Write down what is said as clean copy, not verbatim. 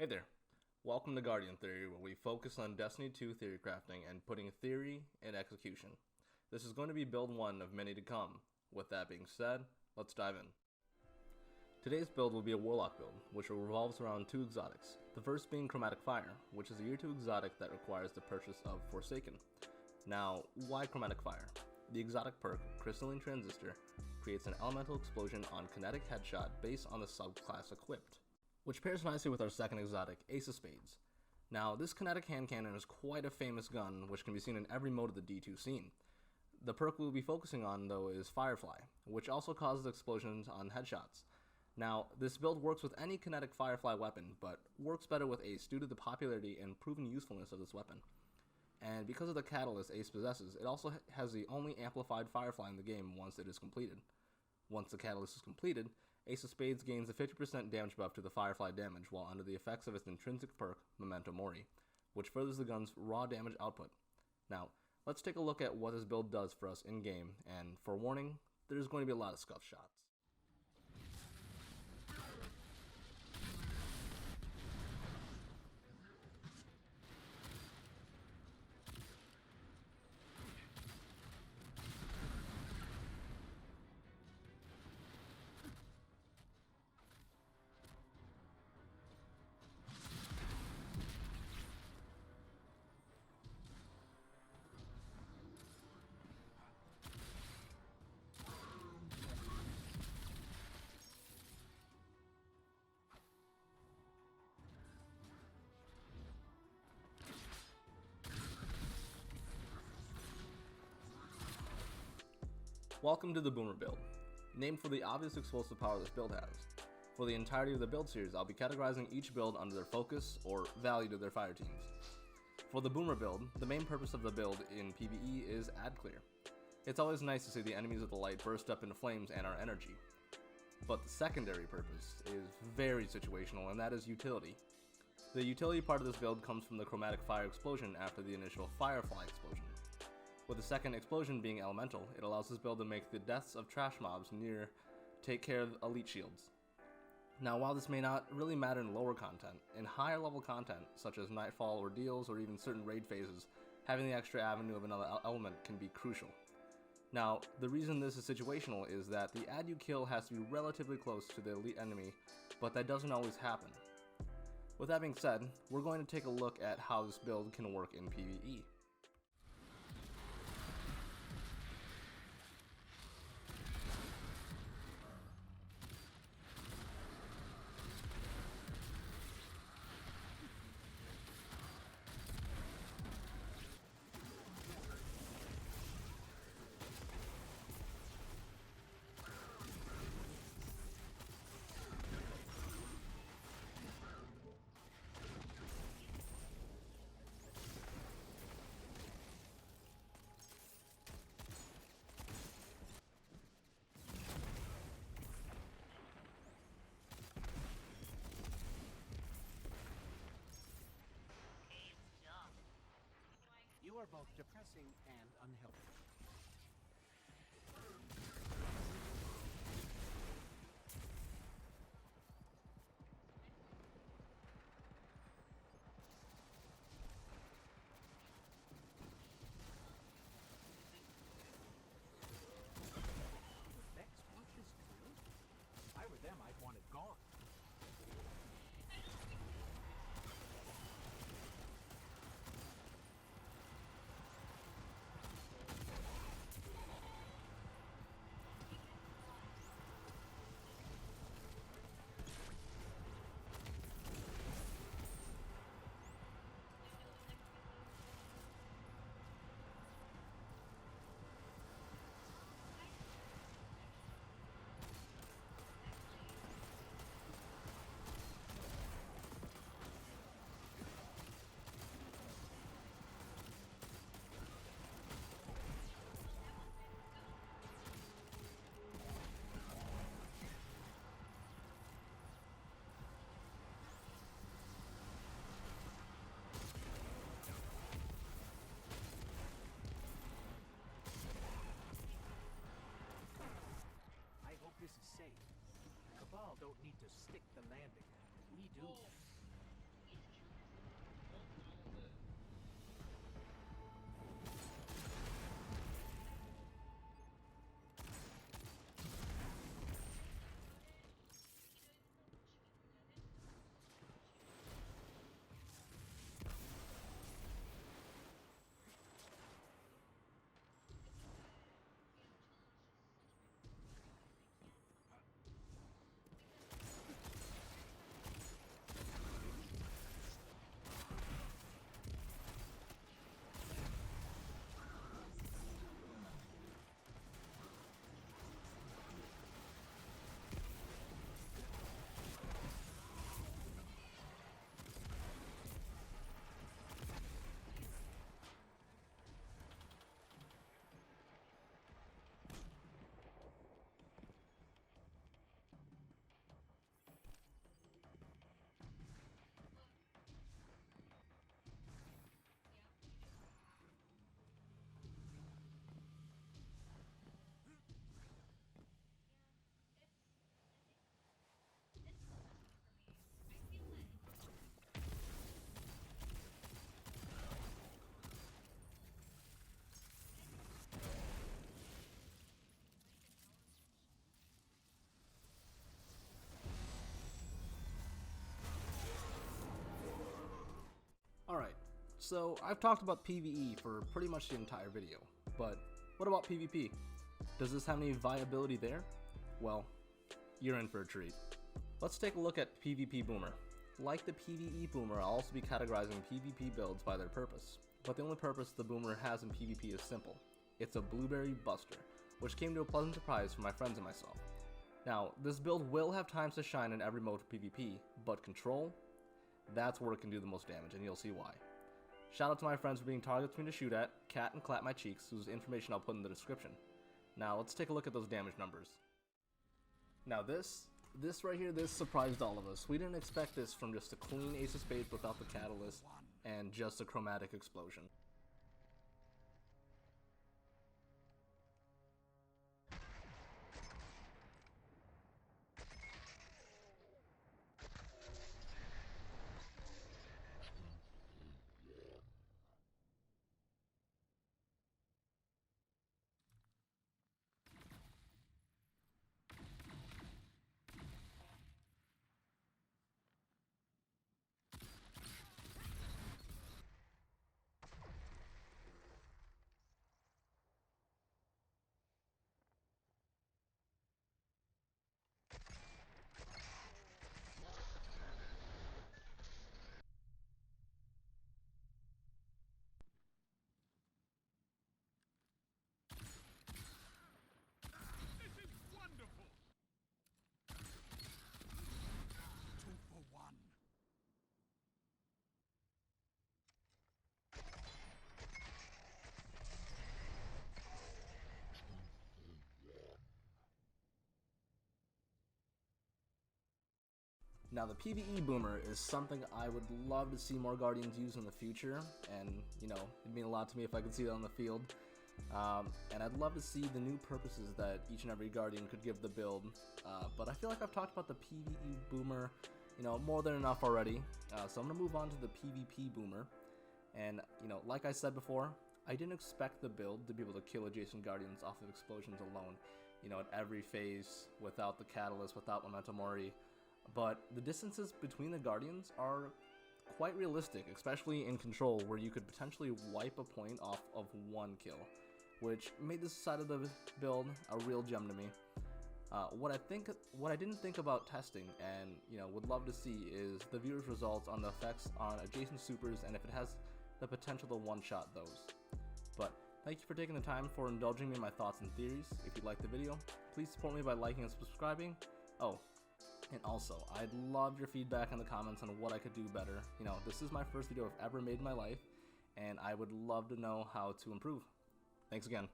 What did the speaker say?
Hey there, welcome to Guardian Theory, where we focus on Destiny 2 theory crafting and putting theory in execution. This is going to be build 1 of many to come. With that being said, let's dive in. Today's build will be a Warlock build, which revolves around two exotics. The first being Chromatic Fire, which is a year 2 exotic that requires the purchase of Forsaken. Now, why Chromatic Fire? The exotic perk, Crystalline Transistor, creates an elemental explosion on kinetic headshot based on the subclass equipped, which pairs nicely with our second exotic, Ace of Spades. Now, this kinetic hand cannon is quite a famous gun, which can be seen in every mode of the D2 scene. The perk we'll be focusing on, though, is Firefly, which also causes explosions on headshots. Now, this build works with any kinetic Firefly weapon, but works better with Ace due to the popularity and proven usefulness of this weapon. And because of the catalyst Ace possesses, it also has the only amplified Firefly in the game once it is completed. Once the catalyst is completed, Ace of Spades gains a 50% damage buff to the Firefly damage while under the effects of its intrinsic perk, Memento Mori, which furthers the gun's raw damage output. Now, let's take a look at what this build does for us in-game, and for warning, there's going to be a lot of scuff shots. Welcome to the Boomer build, named for the obvious explosive power this build has. For the entirety of the build series, I'll be categorizing each build under their focus or value to their fire teams. For the Boomer build, the main purpose of the build in PvE is ad clear. It's always nice to see the enemies of the light burst up into flames and our energy. But the secondary purpose is very situational, and that is utility. The utility part of this build comes from the Chromatic Fire explosion after the initial Firefly explosion. With the second explosion being elemental, it allows this build to make the deaths of trash mobs near take care of elite shields. Now, while this may not really matter in lower content, in higher level content, such as Nightfall ordeals or even certain raid phases, having the extra avenue of another element can be crucial. Now, the reason this is situational is that the ad you kill has to be relatively close to the elite enemy, but that doesn't always happen. With that being said, we're going to take a look at how this build can work in PvE. You are both depressing and unhealthy. Vex watches too? If I were them, I'd want it gone. This is safe. Cabal don't need to stick the landing. We do. So I've talked about PvE for pretty much the entire video, but what about PvP? Does this have any viability there? Well, you're in for a treat. Let's take a look at PvP Boomer. Like the PvE Boomer, I'll also be categorizing PvP builds by their purpose, but the only purpose the Boomer has in PvP is simple. It's a Blueberry Buster, which came to a pleasant surprise for my friends and myself. Now, this build will have times to shine in every mode for PvP, but Control, that's where it can do the most damage, and you'll see why. Shout out to my friends for being targets for me to shoot at, Cat and Clapmycheeks, whose information I'll put in the description. Now, let's take a look at those damage numbers. Now this right here, this surprised all of us. We didn't expect this from just a clean Ace of Spades without the catalyst and just a chromatic explosion. Now the PvE Boomer is something I would love to see more Guardians use in the future, and it'd mean a lot to me if I could see that on the field. And I'd love to see the new purposes that each and every Guardian could give the build, but I feel like I've talked about the PvE Boomer more than enough already, so I'm going to move on to the PvP Boomer. And like I said before, I didn't expect the build to be able to kill adjacent Guardians off of explosions alone, at every phase, without the Catalyst, without Memento Mori. But the distances between the Guardians are quite realistic, especially in Control, where you could potentially wipe a point off of one kill, which made this side of the build a real gem to me. What I didn't think about testing and would love to see is the viewers' results on the effects on adjacent supers and if it has the potential to one-shot those. But thank you for taking the time for indulging me in my thoughts and theories. If you liked the video, please support me by liking and subscribing. Oh, and also, I'd love your feedback in the comments on what I could do better. This is my first video I've ever made in my life, and I would love to know how to improve. Thanks again.